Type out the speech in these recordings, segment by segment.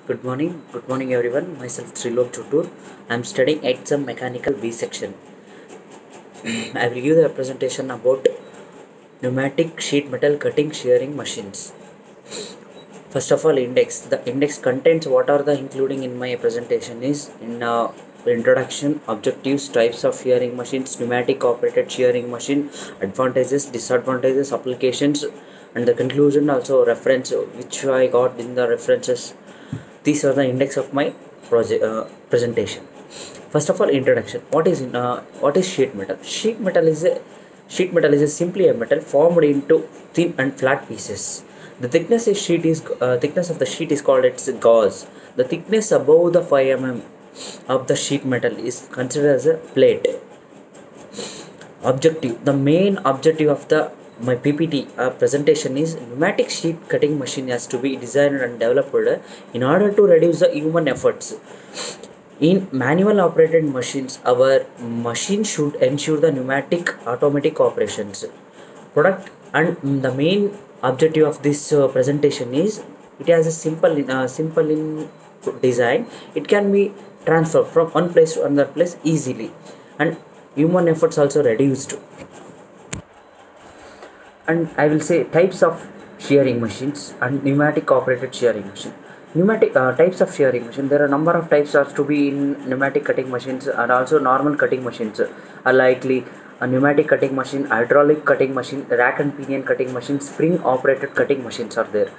Good morning everyone. Myself Trilok Chutur. I am studying at some mechanical B section. I will give the presentation about pneumatic sheet metal cutting shearing machines. First of all, index. The index contains what are the including in my presentation is in introduction, objectives, types of shearing machines, pneumatic operated shearing machine, advantages, disadvantages, applications, and the conclusion also reference which I got in the references. These are the index of my presentation. First of all, introduction. What is sheet metal? Sheet metal is simply a metal formed into thin and flat pieces. The thickness of the sheet is called its gauge. The thickness above the 5 mm of the sheet metal is considered as a plate. Objective. The main objective of the my PPT presentation is pneumatic sheet cutting machine has to be designed and developed in order to reduce the human efforts. In manual operated machines, our machine should ensure the pneumatic automatic operations. Product and the main objective of this presentation is it has a simple in design. It can be transferred from one place to another place easily, and human efforts also reduced. And I will say types of shearing machines and pneumatic operated shearing machine. Pneumatic types of shearing machine. There are a number of types has to be in pneumatic cutting machines, and also normal cutting machines are likely a pneumatic cutting machine, hydraulic cutting machine, rack and pinion cutting machine, spring operated cutting machines are there.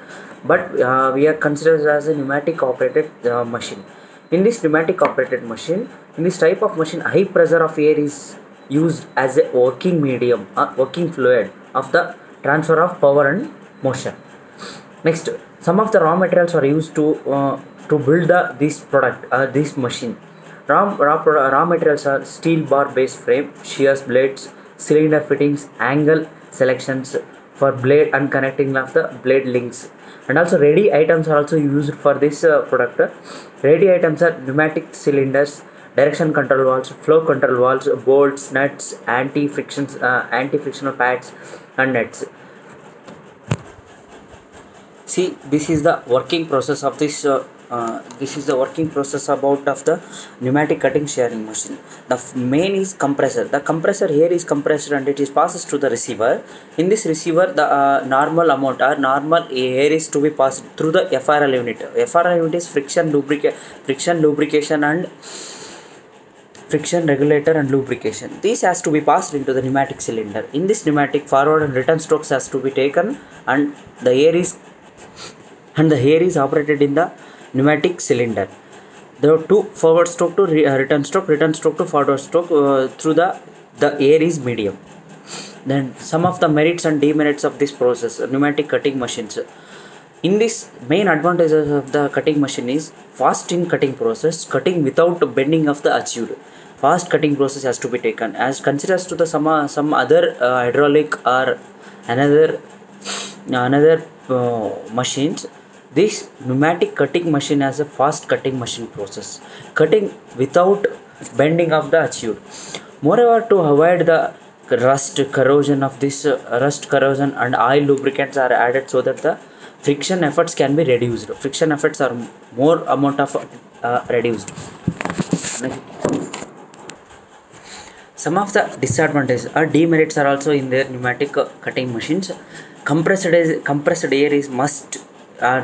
But we are considered as a pneumatic operated machine. In this pneumatic operated machine, in this type of machine, high pressure of air is used as a working medium, working fluid of the transfer of power and motion. Next, some of the raw materials are used to build this product, this machine. Raw materials are steel bar base frame, shears blades, cylinder fittings, angle selections for blade and connecting of the blade links. And also ready items are also used for this product. Ready items are pneumatic cylinders, direction control valves, flow control valves, bolts, nuts, anti-frictional pads and nuts. See, this is the working process of this. This is the working process about of the pneumatic cutting shearing machine. The main is compressor. The compressor here is compressed and it is passes to the receiver. In this receiver, the normal amount or normal air is to be passed through the FRL unit. FRL unit is friction lubrication and friction regulator and lubrication. This has to be passed into the pneumatic cylinder. In this pneumatic, forward and return strokes has to be taken, and the air is operated in the pneumatic cylinder. There are two forward stroke to return stroke to forward stroke through the air is medium. Then some of the merits and demerits of this process, pneumatic cutting machines. In this, main advantages of the cutting machine is fast in cutting process, cutting without bending of the achieved. Fast cutting process has to be taken as considers to the some other hydraulic or another machines. This pneumatic cutting machine has a fast cutting machine process, cutting without bending of the achieved. Moreover, to avoid the rust corrosion and oil lubricants are added so that the friction efforts can be reduced. Friction efforts are more amount of reduced. Some of the disadvantages or demerits are also in their pneumatic cutting machines. Compressed air is must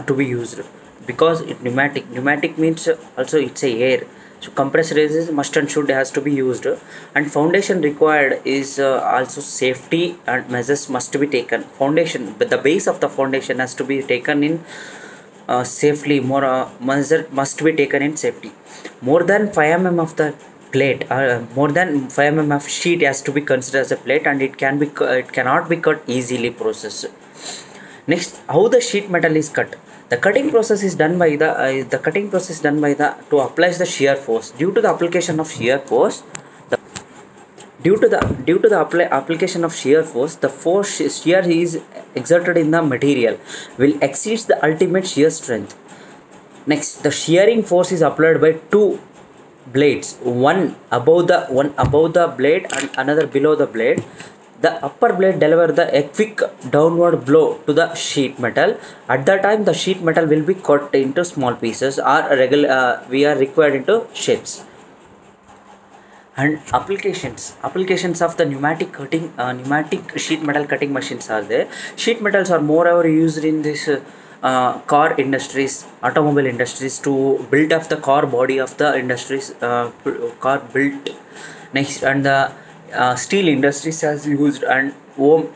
to be used because it pneumatic means also it's a air, so compressed air is must and should has to be used. And foundation required is also safety and measures must be taken. Foundation, but the base of the foundation has to be taken in safely. More measure must be taken in safety. More than 5 mm of the plate, more than 5 mm of sheet has to be considered as a plate, and it cannot be cut easily processed. Next, how the sheet metal is cut. The cutting process is done by to apply the shear force. Due to the application of shear force, application of shear force, the force shear is exerted in the material will exceed the ultimate shear strength. Next, the shearing force is applied by two blades, one above the blade and another below the blade. The upper blade deliver a quick downward blow to the sheet metal. At that time, the sheet metal will be cut into small pieces or we are required into shapes. And applications of the pneumatic sheet metal cutting machines are there. Sheet metals are moreover used in this car industries, automobile industries, to build up the car body of the industries, car built next. And the steel industries has used, and home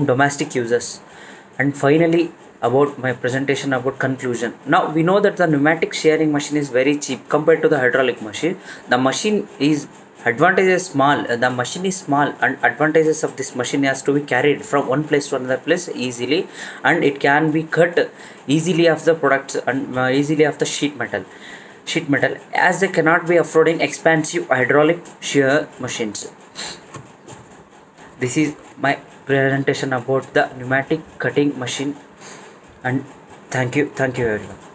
domestic users. And finally, about my presentation about conclusion. Now we know that the pneumatic shearing machine is very cheap compared to the hydraulic machine. The machine is advantages small. The machine is small, and advantages of this machine has to be carried from one place to another place easily, and it can be cut easily of the products and easily of the sheet metal, as they cannot be affording expensive hydraulic shear machines. This is my presentation about the pneumatic cutting machine, and thank you everyone.